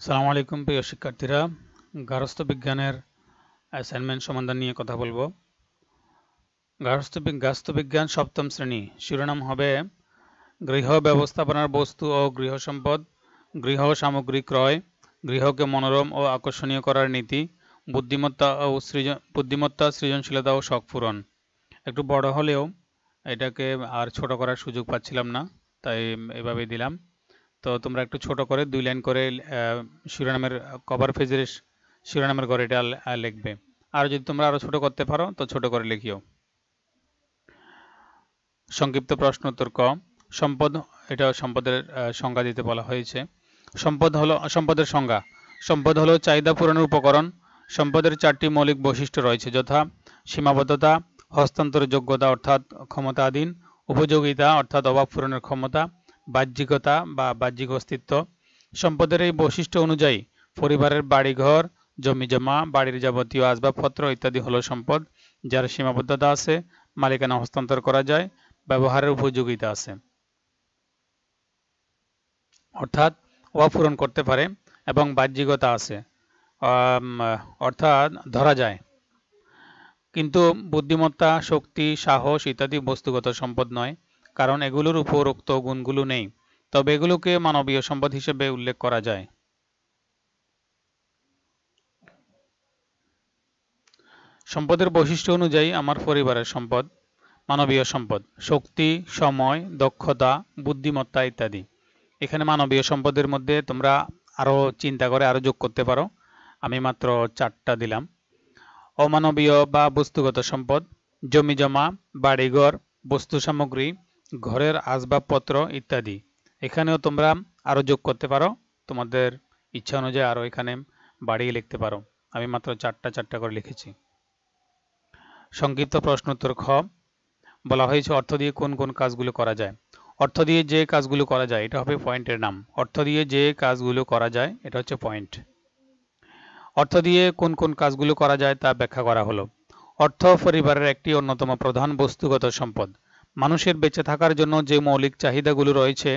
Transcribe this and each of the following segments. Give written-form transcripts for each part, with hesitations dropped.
আসসালামু আলাইকুম প্রিয় শিক্ষার্থীরা, গার্হস্থ্য বিজ্ঞানের অ্যাসাইনমেন্ট সমাধান নিয়ে কথা বলবো। গার্হস্থ্য বিজ্ঞান সপ্তম শ্রেণী। শিরোনাম হবে গৃহ ব্যবস্থাপনার বস্তু ও গৃহ সম্পদ, গৃহ সামগ্রী ক্রয়, গৃহকে মনোরম ও আকর্ষণীয় করার নীতি, বুদ্ধিমত্তা, সৃজনশীলতা ও শখ পূরণ। একটু বড় হলেও এটাকে আর ছোট করার সুযোগ পাচ্ছিলাম না, তাই এভাবেই দিলাম। তো তোমরা একটু ছোট করে 2 লাইন করে শিরোনামের কভার পেজের শিরোনামের ঘরে এটা লিখবে। আর যদি তোমরা আরো ছোট করতে পারো তো ছোট করে লিখিও। সংক্ষিপ্ত প্রশ্ন উত্তর ক। সম্পদ, এটা সম্পদের সংজ্ঞা দিতে বলা হয়েছে। সম্পদের সংজ্ঞা। সম্পদ হলো চাহিদা পূরণের উপকরণ। সম্পদের 4টি মৌলিক বৈশিষ্ট্য রয়েছে, যথা সীমাবদ্ধতা, হস্তান্তরের যোগ্যতা অর্থাৎ ক্ষমতাধীন, উপযোগিতা অর্থাৎ অভাব পূরণের ক্ষমতা, বাহ্যিকতা বা বাহ্যিক অস্তিত্ব। সম্পদের এই বৈশিষ্ট্য অনুযায়ী পরিবারের বাড়িঘর, জমিজমা, বাড়ির যাবতীয় আসবাবপত্র ইত্যাদি হলো সম্পদ, যার সীমাবদ্ধতা আছে, মালিকানা হস্তান্তর করা যায়, ব্যবহারের উপযোগিতা আছে, অর্থাৎ অভাব পূরণ করতে পারে, এবং বাহ্যিকতা আছে, অর্থাৎ ধরা যায়। কিন্তু বুদ্ধিমত্তা, শক্তি, সাহস ইত্যাদি বস্তুগত সম্পদ নয়, কারণ এগুলোর উপরোক্ত গুণগুলো নেই, তবে এগুলোকে মানবীয় সম্পদ হিসেবে উল্লেখ করা যায়। সম্পদের বৈশিষ্ট্য অনুযায়ী আমার পরিবারের সম্পদ, মানবীয় সম্পদ, শক্তি, সময়, দক্ষতা, বুদ্ধিমত্তা ইত্যাদি। এখানে মানবীয় সম্পদের মধ্যে তোমরা আরো চিন্তা করে আরো যোগ করতে পারো, আমি মাত্র 4টা দিলাম। অমানবীয় বা বস্তুগত সম্পদ, জমিজমা, বাড়িঘর, বস্তু সামগ্রী, ঘরের আসবাবপত্র ইত্যাদি। এখানেও তোমরা আরো যোগ করতে পারো, তোমাদের ইচ্ছা অনুযায়ী আরো এখানে বাড়িয়ে লিখতে পারো। আমি মাত্র 4টা করে লিখেছি। সংক্ষিপ্ত প্রশ্ন উত্তর খ। বলা হয়েছে অর্থ দিয়ে কোন কোন কাজগুলো করা যায়। অর্থ দিয়ে যে কাজগুলো করা যায় এটা হবে পয়েন্টের নাম। অর্থ দিয়ে যে কাজগুলো করা যায় এটা হচ্ছে পয়েন্ট। অর্থ দিয়ে কোন কোন কাজগুলো করা যায় তা ব্যাখ্যা করা হলো। অর্থ পরিবারের একটি অন্যতম প্রধান বস্তুগত সম্পদ। মানুষের বেঁচে থাকার জন্য যে মৌলিক চাহিদাগুলো রয়েছে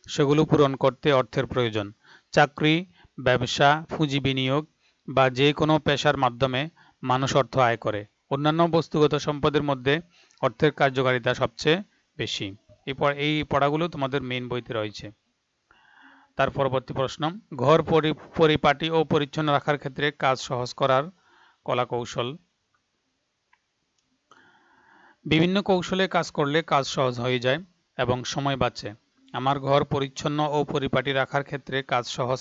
সেগুলো পূরণ করতে অর্থের প্রয়োজন। চাকরি, ব্যবসা, পুঁজি বিনিয়োগ বা যে কোনো পেশার মাধ্যমে মানুষ অর্থ আয় করে। অন্যান্য বস্তুগত সম্পদের মধ্যে অর্থের কার্যকারিতা সবচেয়ে বেশি। এই পড়াগুলো তোমাদের মেইন বইতে রয়েছে। তার পরবর্তী প্রশ্ন, ঘর পরিপাটি ও পরিচ্ছন্ন রাখার ক্ষেত্রে কাজ সহজ করার কলা কৌশল। বিভিন্ন কৌশলে কাজ করলে কাজ সহজ হয়ে যায় এবং সময় বাঁচে। আমার ঘর পরিচ্ছন্ন ও পরিপাটি রাখার ক্ষেত্রে কাজ সহজ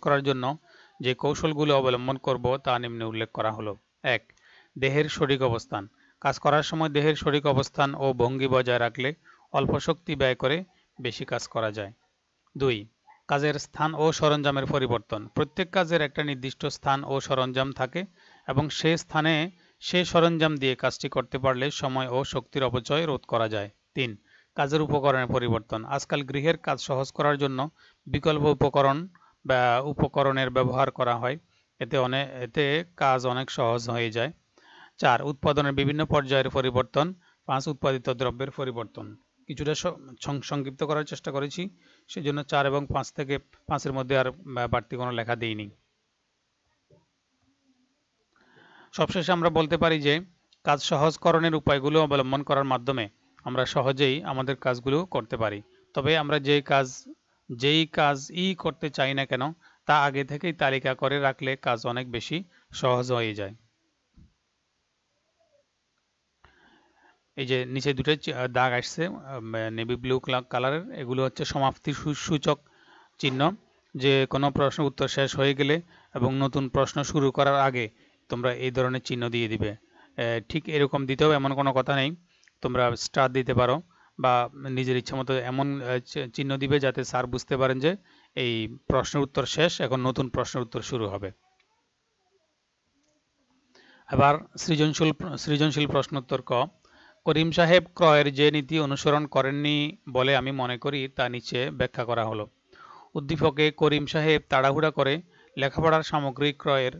করার জন্য যে কৌশলগুলো অবলম্বন করব তা নিম্নে উল্লেখ করা হলো। 1. দেহের সঠিক অবস্থান। কাজ করার সময় দেহের সঠিক অবস্থান ও ভঙ্গি বজায় রাখলে অল্প শক্তি ব্যয় করে বেশি কাজ করা যায়। 2. কাজের স্থান ও সরঞ্জামের পরিবর্তন। প্রত্যেক কাজের একটা নির্দিষ্ট স্থান ও সরঞ্জাম থাকে এবং সে স্থানে সে সরঞ্জাম দিয়ে কাজটি করতে পারলে সময় ও শক্তির অপচয় রোধ করা যায়। 3. কাজের উপকরণের পরিবর্তন। আজকাল গৃহের কাজ সহজ করার জন্য বিকল্প উপকরণের ব্যবহার করা হয়, এতে কাজ অনেক সহজ হয়ে যায়। 4. উৎপাদনের বিভিন্ন পর্যায়ের পরিবর্তন। 5. উৎপাদিত দ্রব্যের পরিবর্তন। কিছুটা সংক্ষিপ্ত করার চেষ্টা করেছি, সেজন্য 4 এবং 5 মধ্যে আর বাড়তি কোনো লেখা দিইনি। সবশেষে আমরা বলতে পারি যে কাজ সহজকরণের উপায়গুলো অবলম্বন করার মাধ্যমে আমরা সহজেই আমাদের কাজগুলো করতে পারি। তবে আমরা যেই কাজই করতে চাই না কেন তা আগে থেকেই তালিকা করে রাখলে কাজ অনেক বেশি সহজ হয়ে যায়। এই যে নিচে দুটো দাগ আসছে নেভি ব্লু কালারের, এগুলো হচ্ছে সমাপ্তি সূচক চিহ্ন। যে কোনো প্রশ্ন উত্তর শেষ হয়ে গেলে এবং নতুন প্রশ্ন শুরু করার আগে তোমরা এই ধরনের চিহ্ন দিয়ে দিবে। ঠিক এরকম দিতেও এমন কোনো কথা নেই, তোমরা স্টার দিতে পারো বা নিজের ইচ্ছা মতো এমন চিহ্ন দিবে যাতে স্যার বুঝতে পারেন যে এই প্রশ্নের উত্তর শেষ, এখন নতুন প্রশ্নের উত্তর শুরু হবে। এবার সৃজনশীল প্রশ্ন উত্তর ক। করিম সাহেব ক্রয়ের যে নীতি অনুসরণ করেননি বলে আমি মনে করি তা নিচে ব্যাখ্যা করা হলো। উদ্দীপকে করিম সাহেব তাড়াহুড়া করে লেখাপড়ার সামগ্রী ক্রয়ের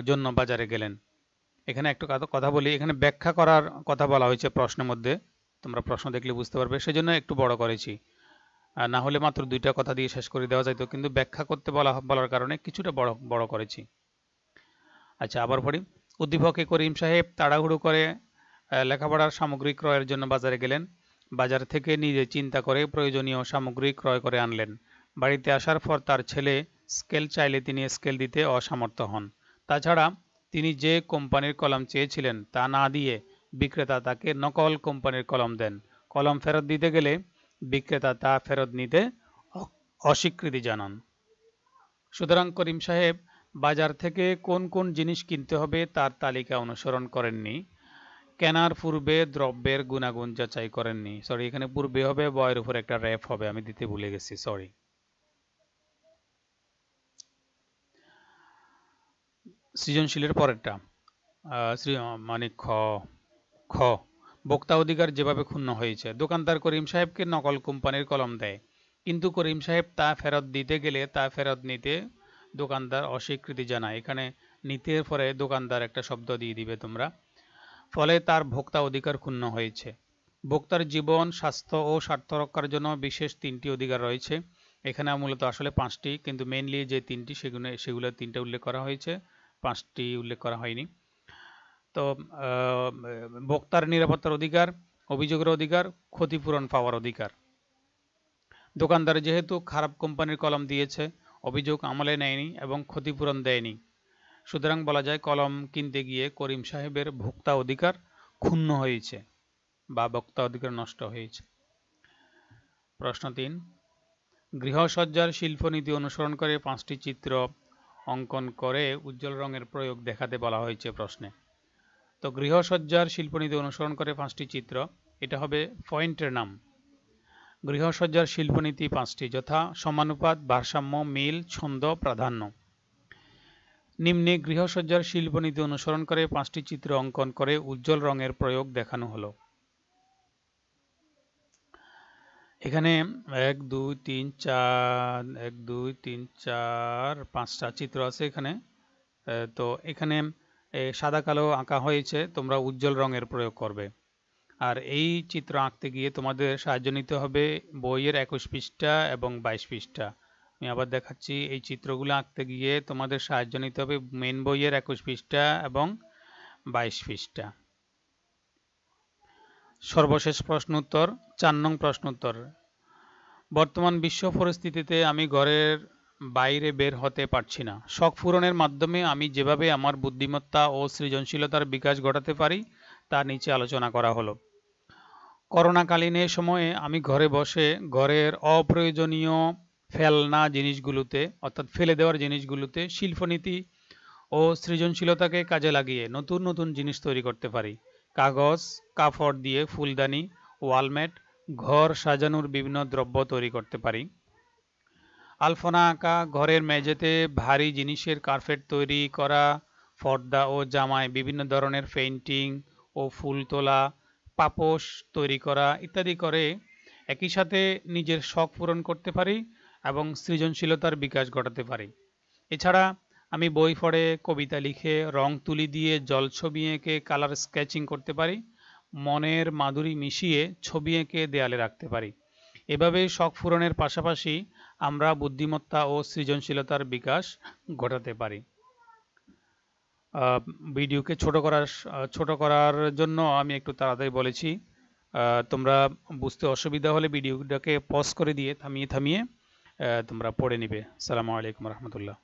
জন্য বাজারে গেলেন। এখানে একটু কথা বলি, এখানে ব্যাখ্যা করার কথা বলা হয়েছে প্রশ্নের মধ্যে, তোমরা প্রশ্ন দেখলে বুঝতে পারবে, সেজন্য একটু বড় করেছি। না হলে মাত্র 2টা কথা দিয়ে শেষ করে দেওয়া যাইতো, কিন্তু ব্যাখ্যা করতে বলার কারণে কিছুটা বড় বড় করেছি। আচ্ছা, আবার পড়ি। উদ্দীপকে করিম সাহেব তাড়াহুড়ো করে লেখাপড়ার সামগ্রী ক্রয়ের জন্য বাজারে গেলেন। বাজার থেকে নিজে চিন্তা করে প্রয়োজনীয় সামগ্রী ক্রয় করে আনলেন। বাড়িতে আসার পর তার ছেলে স্কেল চাইলে তিনি স্কেল দিতে অসমর্থ হন। তাছাড়া তিনি যে কোম্পানির কলম চেয়েছিলেন তা না দিয়ে বিক্রেতা তাকে নকল কোম্পানির কলম দেন। কলম ফেরত দিতে গেলে বিক্রেতা তা ফেরত নিতে অস্বীকৃতি জানান। সুতরাং করিম সাহেব বাজার থেকে কোন কোন জিনিস কিনতে হবে তার তালিকা অনুসরণ করেননি। কেনার পূর্বে দ্রব্যের গুণাগুণ যাচাই করেননি। সরি, এখানে পূর্বে হবে, বয়ের উপর একটা র্যাপ হবে, আমি দিতে ভুলে গেছি, সরি। সৃজনশীলের পরেরটা মানে খ খ ভোক্তা অধিকার যেভাবে ক্ষুণ্ণ হয়েছে। দোকানদার করিম সাহেবকে নকল কোম্পানির কলম দেয়, কিন্তু করিম সাহেব তা ফেরত দিতে গেলে তা ফেরত নিতে দোকানদার অস্বীকৃতি জানায়। এখানে নিতে পরে দোকানদার একটা শব্দ দিয়ে দিবে তোমরা। ফলে তার ভোক্তা অধিকার ক্ষুণ্ণ হয়েছে। ভোক্তার জীবন, স্বাস্থ্য ও স্বার্থ রক্ষার জন্য বিশেষ 3টি অধিকার রয়েছে। এখানে মূলত আসলে 5টি, কিন্তু মেইনলি যে 3টি সেগুলো 3টা উল্লেখ করা হয়েছে, 5টি উল্লেখ করা হয়নি। তো ভোক্তার নিরাপত্তার অধিকার, অভিযোগের অধিকার, ক্ষতিপূরণ পাওয়ার অধিকার। দোকানদার যেহেতু খারাপ কোম্পানির কলম দিয়েছে, অভিযোগ আমলে নেয়নি এবং ক্ষতিপূরণ দেয়নি, সুতরাং বলা যায় কলম কিনতে গিয়ে করিম সাহেবের ভোক্তা অধিকার ক্ষুণ্ণ হয়েছে বা ভোক্তা অধিকার নষ্ট হয়েছে। প্রশ্ন 3, গৃহসজ্জার শিল্পনীতি অনুসরণ করে 5টি চিত্র অঙ্কন করে উজ্জ্বল রঙের প্রয়োগ দেখাতে বলা হয়েছে প্রশ্নে। তো গৃহসজ্জার শিল্পনীতি অনুসরণ করে 5টি চিত্র, এটা হবে পয়েন্টের নাম। গৃহসজ্জার শিল্পনীতি 5টি, যথা সমানুপাত, ভারসাম্য, মিল, ছন্দ, প্রাধান্য। নিম্নে গৃহসজ্জার শিল্পনীতি অনুসরণ করে 5টি চিত্র অঙ্কন করে উজ্জ্বল রঙের প্রয়োগ দেখানো হলো। এখানে 1 2 3 4 1 2 3 4 5টা চিত্র আছে এখানে। তো এখানে সাদা কালো আঁকা হয়েছে, তোমরা উজ্জ্বল রঙের প্রয়োগ করবে। আর এই চিত্র আঁকতে গিয়ে তোমাদের সাহায্য নিতে হবে বইয়ের 21 পৃষ্ঠা এবং 22 পৃষ্ঠা। আমি আবার দেখাচ্ছি, এই চিত্রগুলো আঁকতে গিয়ে তোমাদের সাহায্য নিতে হবে মেন বইয়ের 21 পৃষ্ঠা এবং 22 পৃষ্ঠা। সর্বশেষ প্রশ্ন উত্তর, 4 নং প্রশ্ন উত্তর। বর্তমান বিশ্ব পরিস্থিতিতে আমি ঘরের বাইরে বের হতে পারছি না। শখ পূরণের মাধ্যমে আমি যেভাবে আমার বুদ্ধিমত্তা ও সৃজনশীলতার বিকাশ ঘটাতে পারি তা নিচে আলোচনা করা হলো। করোনাকালীন এ সময়ে আমি ঘরে বসে ঘরের অপ্রয়োজনীয় ফেলনা জিনিসগুলোতে, অর্থাৎ ফেলে দেওয়ার জিনিসগুলোতে শিল্পনীতি ও সৃজনশীলতাকে কাজে লাগিয়ে নতুন নতুন জিনিস তৈরি করতে পারি। কাগজ, কাপড় দিয়ে ফুলদানি, ওয়ালমেট, ঘর সাজানোর বিভিন্ন দ্রব্য তৈরি করতে পারি। আলপনা আঁকা, ঘরের মেঝেতে ভারী জিনিসের কার্পেট তৈরি করা, পর্দা ও জামায় বিভিন্ন ধরনের পেইন্টিং ও ফুল তোলা, পাপোশ তৈরি করা ইত্যাদি করে একই সাথে নিজের শখ পূরণ করতে পারি এবং সৃজনশীলতার বিকাশ ঘটাতে পারি। এছাড়া আমি বই পড়ে, কবিতা লিখে, রং তুলি দিয়ে জলছবি এঁকে কালার স্কেচিং করতে পারি। মনের মাধুরী মিশিয়ে ছবি এঁকে দেয়ালে রাখতে পারি। এভাবে শখ পূরণের পাশাপাশি আমরা বুদ্ধিমত্তা ও সৃজনশীলতার বিকাশ ঘটাতে পারি। ভিডিওকে ছোট করার জন্য আমি একটু তাড়াতাড়ি বলেছি। তোমরা বুঝতে অসুবিধা হলে ভিডিওটাকে পজ করে দিয়ে থামিয়ে তোমরা পড়ে নিবে। আসসালামু আলাইকুম রহমতুল্লাহ।